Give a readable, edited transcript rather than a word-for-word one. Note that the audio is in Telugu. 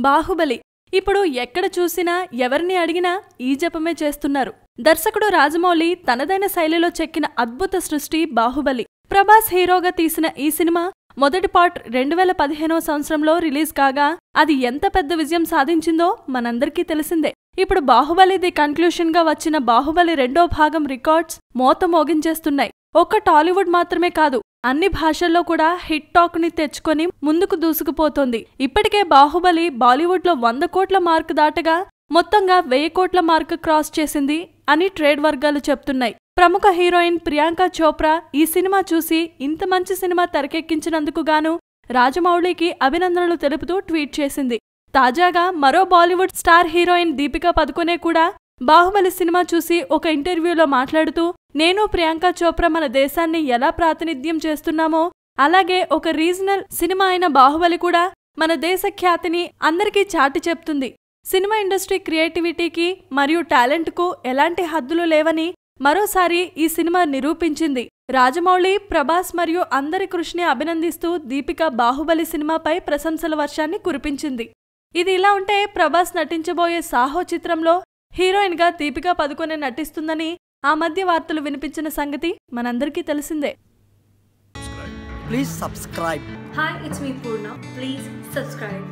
బాహుబలి ఇప్పుడు ఎక్కడ చూసినా ఎవరిని అడిగినా ఈ జపమే చేస్తున్నారు. దర్శకుడు రాజమౌళి తనదైన శైలిలో చెక్కిన అద్భుత సృష్టి బాహుబలి. ప్రభాస్ హీరోగా తీసిన ఈ సినిమా మొదటి పార్ట్ 2015వ సంవత్సరంలో రిలీజ్ కాగా అది ఎంత పెద్ద విజయం సాధించిందో మనందరికీ తెలిసిందే. ఇప్పుడు బాహుబలి ది కన్క్లూషన్ గా వచ్చిన బాహుబలి 2వ భాగం రికార్డ్స్ మోత మోగించేస్తున్నాయి. ఒక్క టాలీవుడ్ మాత్రమే కాదు, అన్ని భాషల్లో కూడా హిట్ టాక్ ని తెచ్చుకొని ముందుకు దూసుకుపోతోంది. ఇప్పటికే బాహుబలి బాలీవుడ్ లో 100 కోట్ల మార్క్ దాటగా మొత్తంగా 1000 కోట్ల మార్క్ క్రాస్ చేసింది అని ట్రేడ్ వర్గాలు చెప్తున్నాయి. ప్రముఖ హీరోయిన్ ప్రియాంక చోప్రా ఈ సినిమా చూసి ఇంత మంచి సినిమా తెరకెక్కించినందుకు గాను రాజమౌళికి అభినందనలు తెలుపుతూ ట్వీట్ చేసింది. తాజాగా మరో బాలీవుడ్ స్టార్ హీరోయిన్ దీపికా పదుకొనే కూడా బాహుబలి సినిమా చూసి ఒక ఇంటర్వ్యూలో మాట్లాడుతూ, నేను ప్రియాంక చోప్రా మన దేశాన్ని ఎలా ప్రాతినిధ్యం చేస్తున్నామో అలాగే ఒక రీజనల్ సినిమా అయిన బాహుబలి కూడా మన దేశ ఖ్యాతిని అందరికీ చాటి చెప్తుంది. సినిమా ఇండస్ట్రీ క్రియేటివిటీకి మరియు టాలెంట్కు ఎలాంటి హద్దులు లేవని మరోసారి ఈ సినిమా నిరూపించింది. రాజమౌళి, ప్రభాస్ మరియు అందరి కృషిని అభినందిస్తూ దీపిక బాహుబలి సినిమాపై ప్రశంసల వర్షాన్ని కురిపించింది. ఇది ఇలా ఉంటే ప్రభాస్ నటించబోయే సాహో చిత్రంలో హీరోయిన్ గా దీపికా పదుకొనే నటిస్తుందని ఆ మధ్య వార్తలు వినిపించిన సంగతి మనందరికీ తెలిసిందే. Please subscribe. Hi, it's me Purna. Please subscribe.